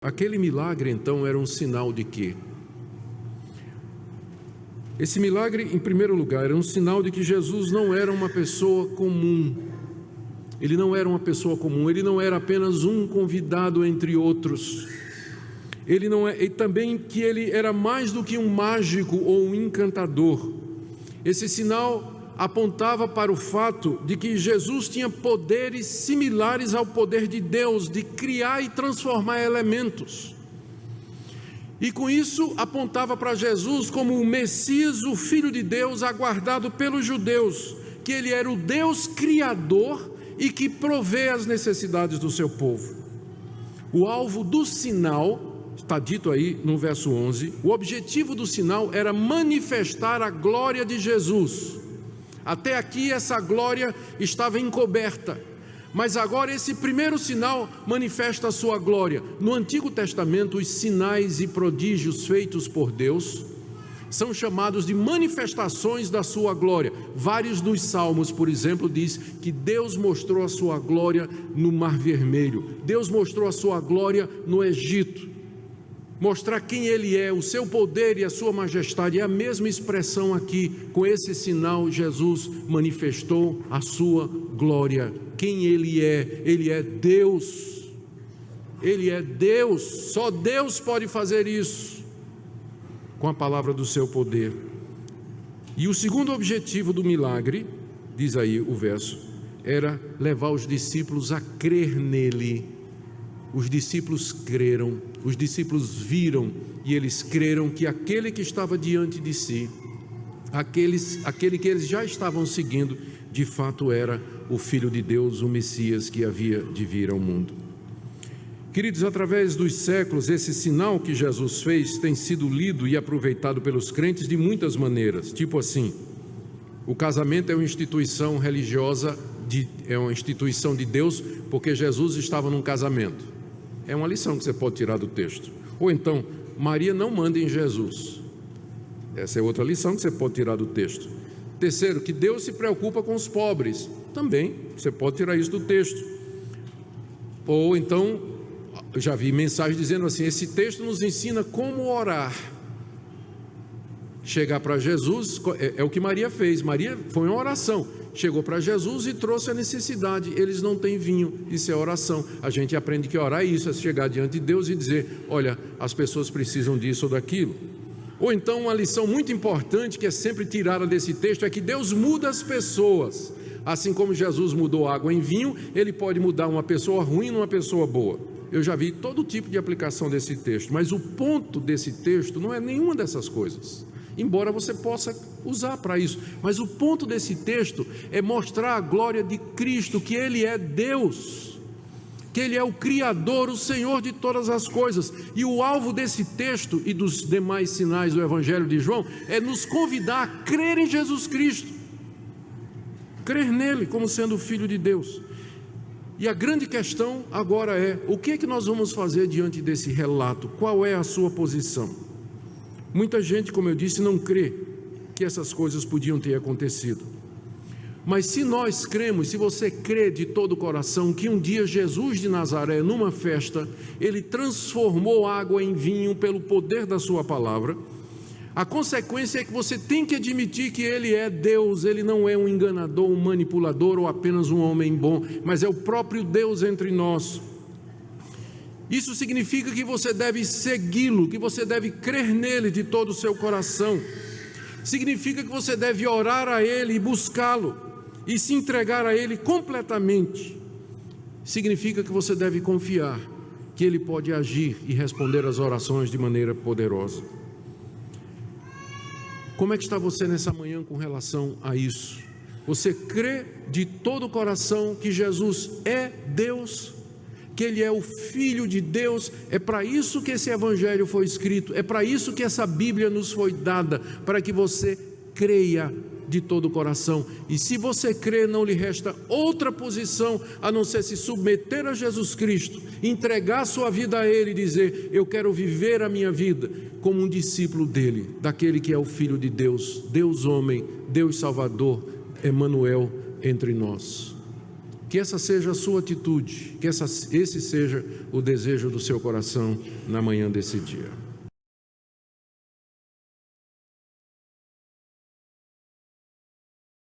Aquele milagre, então, era um sinal de quê? Esse milagre, em primeiro lugar, era um sinal de que Jesus não era uma pessoa comum. Ele não era uma pessoa comum, ele não era apenas um convidado entre outros. E também que ele era mais do que um mágico ou um encantador. Esse sinal apontava para o fato de que Jesus tinha poderes similares ao poder de Deus, de criar e transformar elementos. E com isso apontava para Jesus como o Messias, o Filho de Deus, aguardado pelos judeus, que ele era o Deus criador e que provê as necessidades do seu povo. O alvo do sinal, está dito aí no verso 11, o objetivo do sinal era manifestar a glória de Jesus. Até aqui essa glória estava encoberta, mas agora esse primeiro sinal manifesta a sua glória. No Antigo Testamento, os sinais e prodígios feitos por Deus são chamados de manifestações da sua glória. Vários dos salmos, por exemplo, diz que Deus mostrou a sua glória no Mar Vermelho, Deus mostrou a sua glória no Egito. Mostrar quem ele é, o seu poder e a sua majestade, é a mesma expressão aqui. Com esse sinal, Jesus manifestou a sua glória. Quem ele é Deus. Ele é Deus, só Deus pode fazer isso, com a palavra do seu poder. E o segundo objetivo do milagre, diz aí o verso, era levar os discípulos a crer nele. Os discípulos creram, os discípulos viram e eles creram que aquele que estava diante de si, aquele que eles já estavam seguindo, de fato era o Filho de Deus, o Messias que havia de vir ao mundo. Queridos, através dos séculos, esse sinal que Jesus fez tem sido lido e aproveitado pelos crentes de muitas maneiras. Tipo assim, o casamento é uma instituição religiosa, é uma instituição de Deus, porque Jesus estava num casamento. É uma lição que você pode tirar do texto. Ou então, Maria não manda em Jesus. Essa é outra lição que você pode tirar do texto. Terceiro, que Deus se preocupa com os pobres. Também, você pode tirar isso do texto. Ou então, eu já vi mensagem dizendo assim, esse texto nos ensina como orar. Chegar para Jesus, é o que Maria fez. Maria foi uma oração. Chegou para Jesus e trouxe a necessidade. Eles não têm vinho, isso é oração. A gente aprende que orar é isso, é chegar diante de Deus e dizer, olha, as pessoas precisam disso ou daquilo. Ou então uma lição muito importante que é sempre tirada desse texto é que Deus muda as pessoas. Assim como Jesus mudou água em vinho, Ele pode mudar uma pessoa ruim numa pessoa boa. Eu já vi todo tipo de aplicação desse texto, mas o ponto desse texto não é nenhuma dessas coisas, embora você possa usar para isso, mas o ponto desse texto é mostrar a glória de Cristo, que Ele é Deus, que Ele é o Criador, o Senhor de todas as coisas. E o alvo desse texto e dos demais sinais do Evangelho de João é nos convidar a crer em Jesus Cristo, crer nele como sendo o Filho de Deus. E a grande questão agora é, o que é que nós vamos fazer diante desse relato? Qual é a sua posição? Muita gente, como eu disse, não crê que essas coisas podiam ter acontecido. Mas se nós cremos, se você crê de todo o coração que um dia Jesus de Nazaré, numa festa, Ele transformou água em vinho pelo poder da sua palavra, a consequência é que você tem que admitir que Ele é Deus. Ele não é um enganador, um manipulador ou apenas um homem bom, mas é o próprio Deus entre nós. Isso significa que você deve segui-lo, que você deve crer nele de todo o seu coração. Significa que você deve orar a ele e buscá-lo e se entregar a ele completamente. Significa que você deve confiar que ele pode agir e responder às orações de maneira poderosa. Como é que está você nessa manhã com relação a isso? Você crê de todo o coração que Jesus é Deus, que Ele é o Filho de Deus? É para isso que esse Evangelho foi escrito, é para isso que essa Bíblia nos foi dada, para que você creia de todo o coração. E se você crê, não lhe resta outra posição a não ser se submeter a Jesus Cristo, entregar sua vida a Ele e dizer, eu quero viver a minha vida como um discípulo dEle, daquele que é o Filho de Deus, Deus homem, Deus Salvador, Emanuel entre nós. Que essa seja a sua atitude, que esse seja o desejo do seu coração na manhã desse dia.